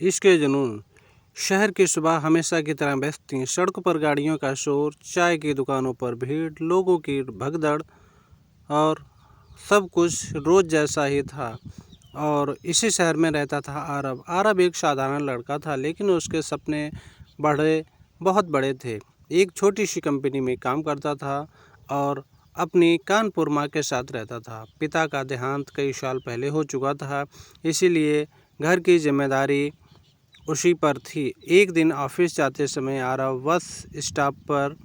इश्क जुनून। शहर की सुबह हमेशा की तरह व्यस्त थी। सड़कों पर गाड़ियों का शोर, चाय की दुकानों पर भीड़, लोगों की भगदड़ और सब कुछ रोज़ जैसा ही था। और इसी शहर में रहता था आरब। आरब एक साधारण लड़का था, लेकिन उसके सपने बहुत बड़े थे। एक छोटी सी कंपनी में काम करता था और अपनी कानपुर माँ के साथ रहता था। पिता का देहांत कई साल पहले हो चुका था, इसीलिए घर की जिम्मेदारी उसी पर थी। एक दिन ऑफिस जाते समय आरव बस स्टॉप पर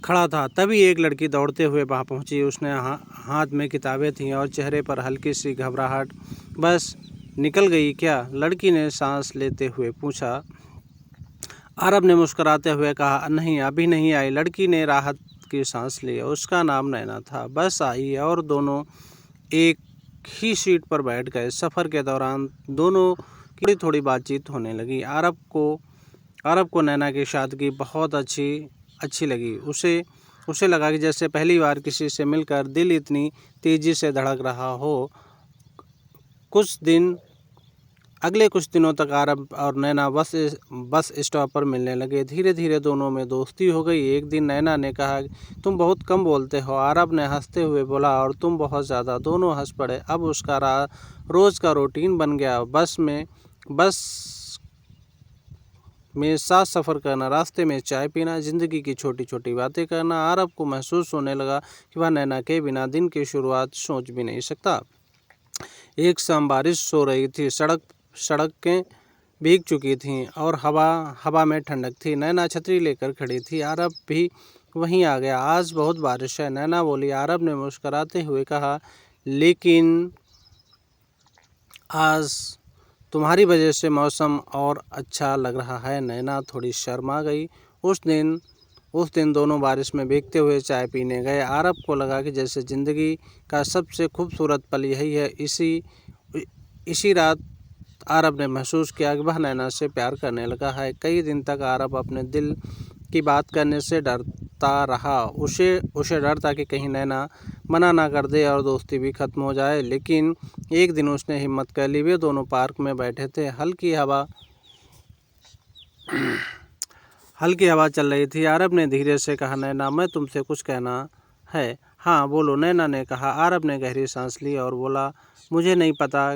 खड़ा था, तभी एक लड़की दौड़ते हुए वहां पहुंची। उसने हाथ में किताबें थीं और चेहरे पर हल्की सी घबराहट। बस निकल गई क्या? लड़की ने सांस लेते हुए पूछा। आरब ने मुस्कुराते हुए कहा, नहीं, अभी नहीं आई। लड़की ने राहत की सांस ली। उसका नाम नैना था। बस आई और दोनों एक ही सीट पर बैठ गए। सफ़र के दौरान दोनों की थोड़ी बातचीत होने लगी। आरब को नैना की सादगी बहुत अच्छी लगी। उसे लगा कि जैसे पहली बार किसी से मिलकर दिल इतनी तेज़ी से धड़क रहा हो। अगले कुछ दिनों तक आरब और नैना बस स्टॉप पर मिलने लगे। धीरे धीरे दोनों में दोस्ती हो गई। एक दिन नैना ने कहा, तुम बहुत कम बोलते हो। आरब ने हंसते हुए बोला, और तुम बहुत ज़्यादा। दोनों हंस पड़े। अब उसका रोज़ का रूटीन बन गया। बस में साथ सफ़र करना, रास्ते में चाय पीना, ज़िंदगी की छोटी छोटी बातें करना। आरब को महसूस होने लगा कि वह नैना के बिना दिन की शुरुआत सोच भी नहीं सकता। एक शाम बारिश हो रही थी। सड़कें भीग चुकी थीं और हवा में ठंडक थी। नैना छतरी लेकर खड़ी थी। आरब भी वहीं आ गया। आज बहुत बारिश है, नैना बोली। आरब ने मुस्कुराते हुए कहा, लेकिन आज तुम्हारी वजह से मौसम और अच्छा लग रहा है। नैना थोड़ी शर्मा गई। उस दिन दोनों बारिश में भीगते हुए चाय पीने गए। आरब को लगा कि जैसे ज़िंदगी का सबसे खूबसूरत पल यही है। इसी रात आरब ने महसूस किया कि वह नैना से प्यार करने लगा है। कई दिन तक आरब अपने दिल की बात करने से डरता रहा। उसे डर था कि कहीं नैना मना ना कर दे और दोस्ती भी खत्म हो जाए। लेकिन एक दिन उसने हिम्मत कर ली। वे दोनों पार्क में बैठे थे। हल्की हवा चल रही थी। आरब ने धीरे से कहा, नैना, मैं तुमसे कुछ कहना है। हाँ बोलो, नैना ने कहा। आरब ने गहरी सांस ली और बोला, मुझे नहीं पता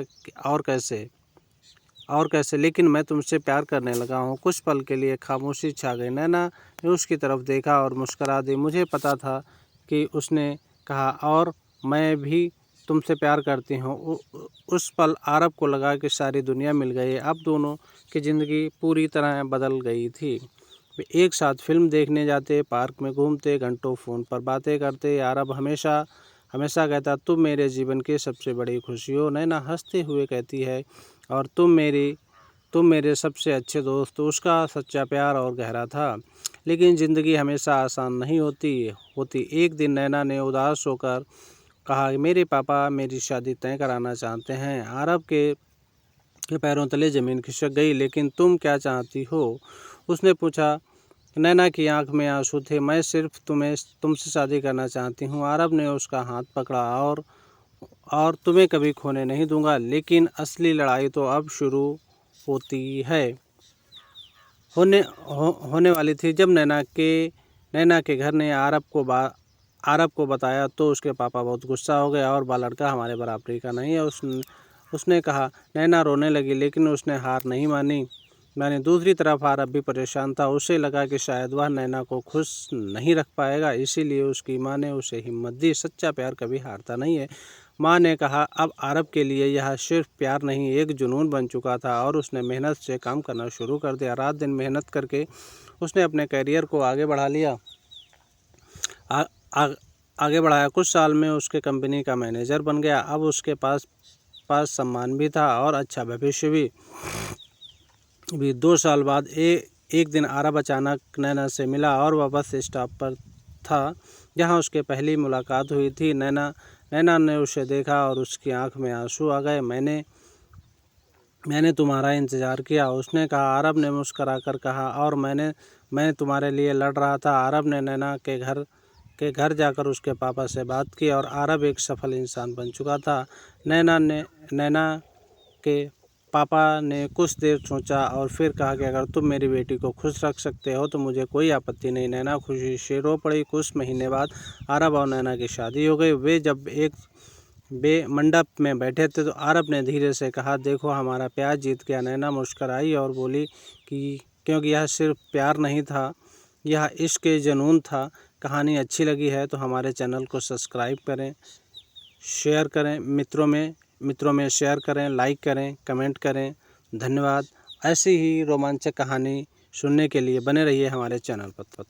और कैसे, लेकिन मैं तुमसे प्यार करने लगा हूँ। कुछ पल के लिए खामोशी छा गई। नैना ने उसकी तरफ देखा और मुस्कुरा दी। मुझे पता था कि उसने कहा, और मैं भी तुमसे प्यार करती हूँ। उस पल आरब को लगा कि सारी दुनिया मिल गई। अब दोनों की ज़िंदगी पूरी तरह बदल गई थी। वे एक साथ फिल्म देखने जाते, पार्क में घूमते, घंटों फ़ोन पर बातें करते। आरब हमेशा कहता, तुम मेरे जीवन की सबसे बड़ी खुशी हो। नैना हंसते हुए कहती है, और तुम मेरे सबसे अच्छे दोस्त। उसका सच्चा प्यार और गहरा था। लेकिन ज़िंदगी हमेशा आसान नहीं होती। एक दिन नैना ने उदास होकर कहा, मेरे पापा मेरी शादी तय कराना चाहते हैं। आरब के पैरों तले ज़मीन खिसक गई। लेकिन तुम क्या चाहती हो? उसने पूछा। नैना की आंख में आंसू थे। मैं सिर्फ तुमसे शादी करना चाहती हूँ। आरब ने उसका हाथ पकड़ा, और तुम्हें कभी खोने नहीं दूंगा। लेकिन असली लड़ाई तो अब शुरू होने वाली थी। जब नैना के घर ने आरब को बताया तो उसके पापा बहुत गुस्सा हो गए, और वह लड़का हमारे बराबरी का नहीं है, उसने कहा। नैना रोने लगी, लेकिन उसने हार नहीं मानी। दूसरी तरफ आरब भी परेशान था। उसे लगा कि शायद वह नैना को खुश नहीं रख पाएगा, इसीलिए उसकी माँ ने उसे हिम्मत दी। सच्चा प्यार कभी हारता नहीं है। माँ ने कहा। अब आरब के लिए यह सिर्फ प्यार नहीं, एक जुनून बन चुका था, और उसने मेहनत से काम करना शुरू कर दिया। रात दिन मेहनत करके उसने अपने करियर को आगे बढ़ाया। कुछ साल में उसके कंपनी का मैनेजर बन गया। अब उसके पास सम्मान भी था और अच्छा भविष्य भी। 2 साल बाद एक दिन आरब अचानक नैना से मिला, और वह बस स्टॉप पर था जहां उसके पहली मुलाकात हुई थी। नैना ने उसे देखा और उसकी आंख में आंसू आ गए। मैंने तुम्हारा इंतज़ार किया, उसने कहा। आरब ने मुस्कुराकर कहा, और मैं तुम्हारे लिए लड़ रहा था। आरब ने नैना के घर जाकर उसके पापा से बात की, और आरब एक सफल इंसान बन चुका था। नैना पापा ने कुछ देर सोचा और फिर कहा कि अगर तुम मेरी बेटी को खुश रख सकते हो तो मुझे कोई आपत्ति नहीं। नैना खुशी से रो पड़ी। कुछ महीने बाद आरब और नैना की शादी हो गई। वे जब एक मंडप में बैठे थे तो आरब ने धीरे से कहा, देखो हमारा प्यार जीत गया। नैना मुस्कुराई और बोली कि क्योंकि यह सिर्फ प्यार नहीं था, यह इश्क के जुनून था। कहानी अच्छी लगी है तो हमारे चैनल को सब्सक्राइब करें, शेयर करें, मित्रों में शेयर करें, लाइक करें, कमेंट करें। धन्यवाद। ऐसी ही रोमांचक कहानी सुनने के लिए बने रहिए हमारे चैनल पर।